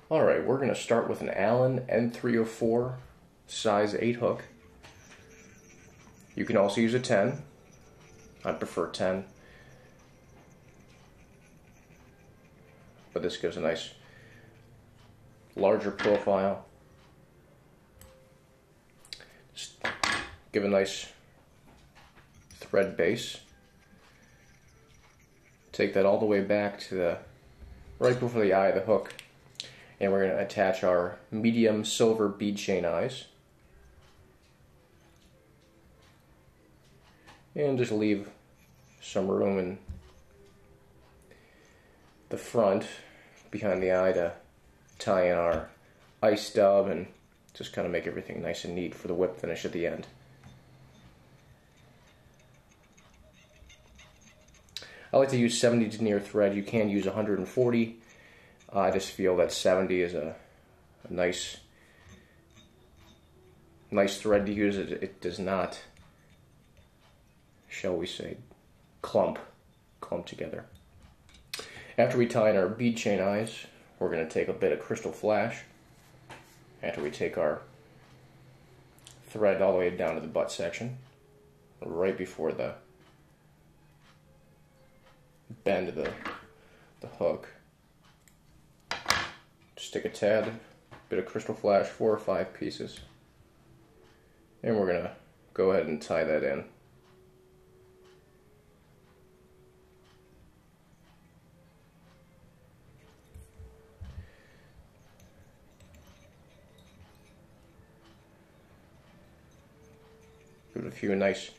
Alright, we're going to start with an Allen N304 size 8 hook. You can also use a 10. I prefer 10. But this gives a nice larger profile. Just give a nice thread base. Take that all the way back to the right before the eye of the hook. And we're going to attach our medium silver bead chain eyes. And just leave some room in the front behind the eye to tie in our ice dub and just kind of make everything nice and neat for the whip finish at the end. I like to use 70 denier thread. You can use 140. I just feel that 70 is a nice thread to use. It does not, shall we say, clump together. After we tie in our bead chain eyes, we're going to take a bit of crystal flash. After we take our thread all the way down to the butt section, right before the bend of the hook, stick a tad, bit of crystal flash, 4 or 5 pieces, and we're going to go ahead and tie that in. Give it a few nice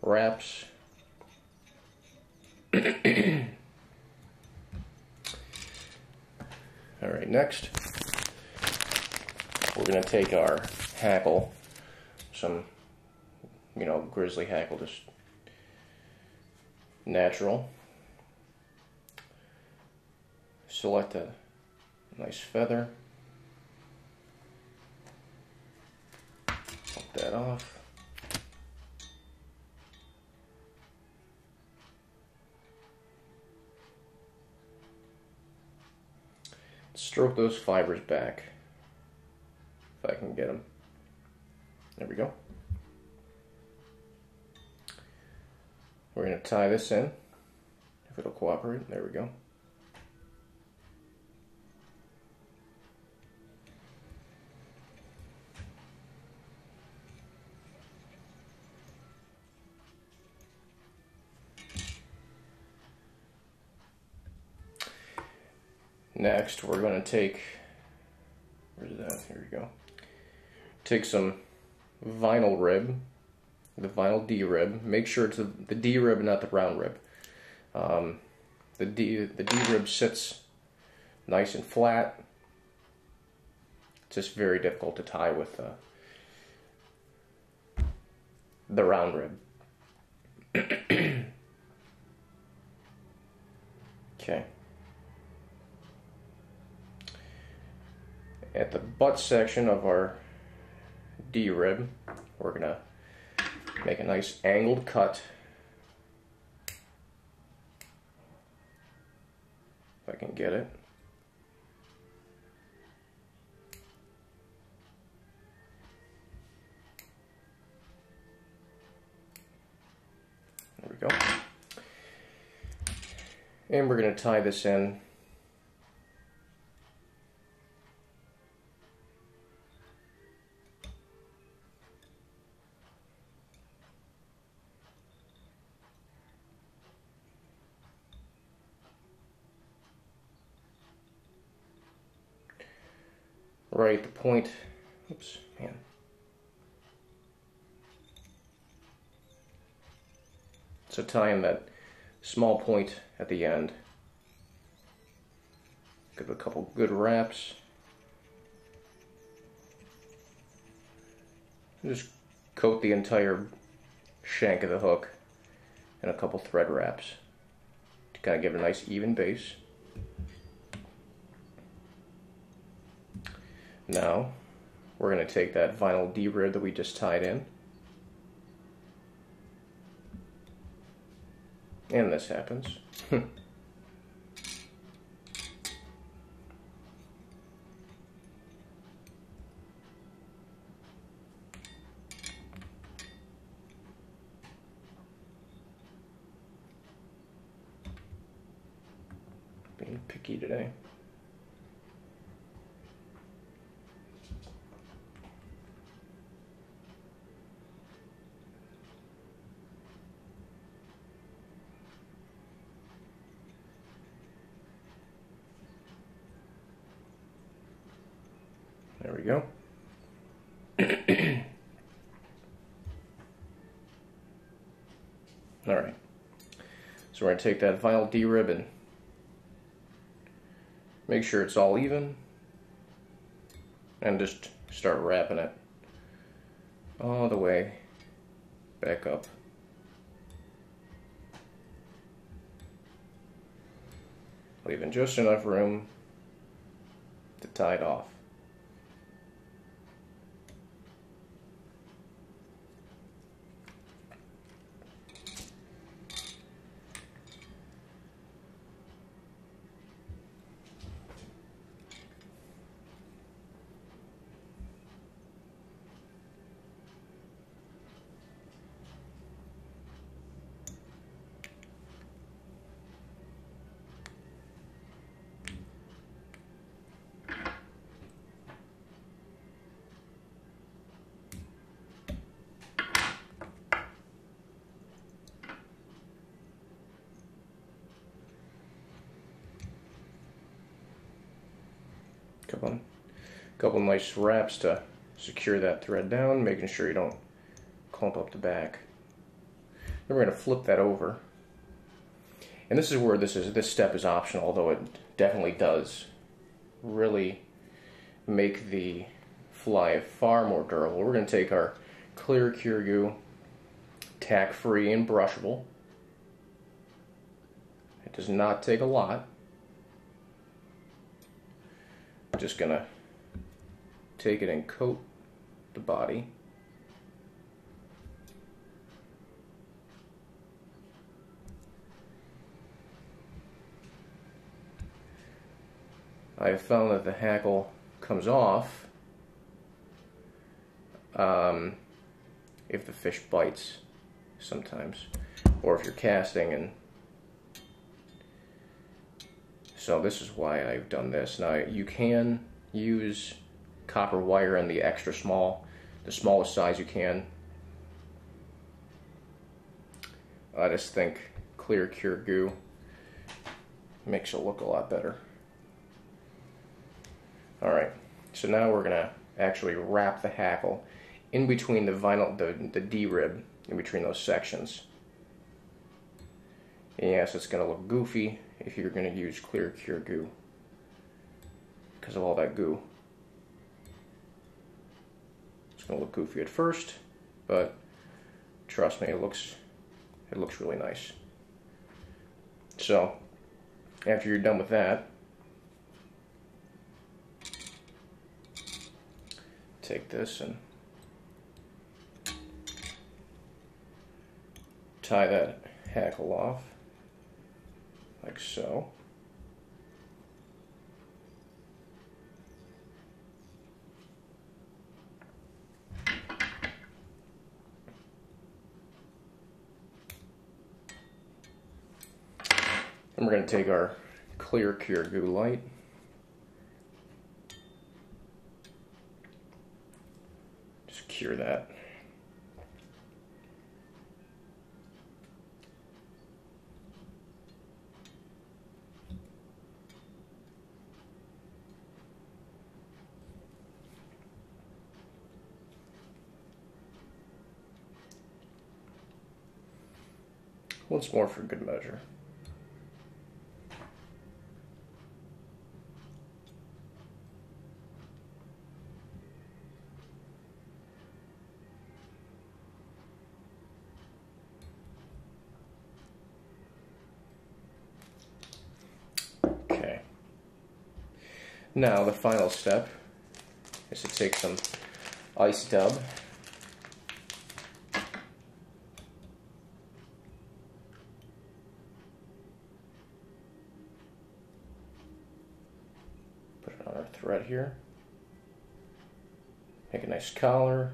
wraps. Alright, next we're going to take our hackle, some, grizzly hackle, just natural. Select a nice feather. Pop that off. Stroke those fibers back, if I can get them. There we go. We're going to tie this in, if it'll cooperate. There we go. Next, we're going to take, where's that? Here we go. Take some vinyl rib, the vinyl D rib. Make sure it's the D rib, not the round rib. The D rib sits nice and flat. It's just very difficult to tie with the round rib. Okay. At the butt section of our D rib, we're going to make a nice angled cut. If I can get it. There we go. And we're going to tie this in right at the point. Oops, man. So tie in that small point at the end. Give it a couple good wraps. And just coat the entire shank of the hook in a couple thread wraps to kind of give it a nice even base. Now, we're going to take that vinyl D rib that we just tied in, and this happens. picky today. There we go. All right. So we're going to take that vinyl D-rib and make sure it's all even, and just start wrapping it all the way back up. Leaving just enough room to tie it off. Couple nice wraps to secure that thread down, making sure you don't clump up the back. Then we're going to flip that over. And this is where this step is optional, although it definitely does really make the fly far more durable. We're going to take our clear cure goo, tack-free and brushable. It does not take a lot. I'm just going to take it and coat the body. I have found that the hackle comes off if the fish bites sometimes, or if you're casting, and so this is why I've done this. Now you can use copper wire in the extra small, the smallest size you can. I just think clear cure goo makes it look a lot better. Alright, so now we're gonna actually wrap the hackle in between the vinyl, the D-rib, in between those sections. And yes, it's gonna look goofy if you're gonna use clear cure goo because of all that goo. It's gonna look goofy at first, but trust me, it looks really nice. So after you're done with that, take this and tie that hackle off like so. And we're going to take our clear cure goo light, just cure that. Once more for good measure. Okay. Now the final step is to take some ice dub. Thread here. Make a nice collar.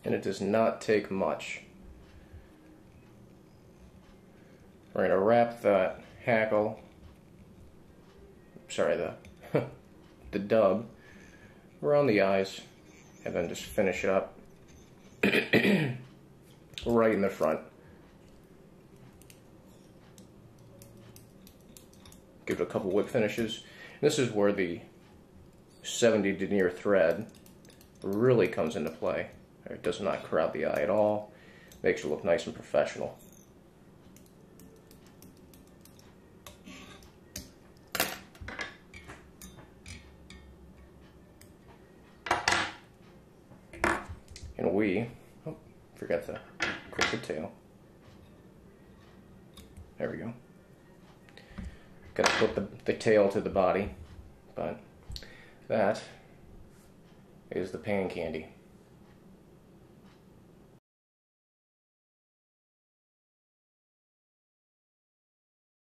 And it does not take much. We're going to wrap that hackle, sorry, the dub around the eyes, and then just finish up right in the front. Give it a couple whip finishes. This is where the 70 denier thread really comes into play. It does not crowd the eye at all. Makes it look nice and professional. And forgot to clip the tail. There we go. Got to clip the tail to the body, but that is the pan candy.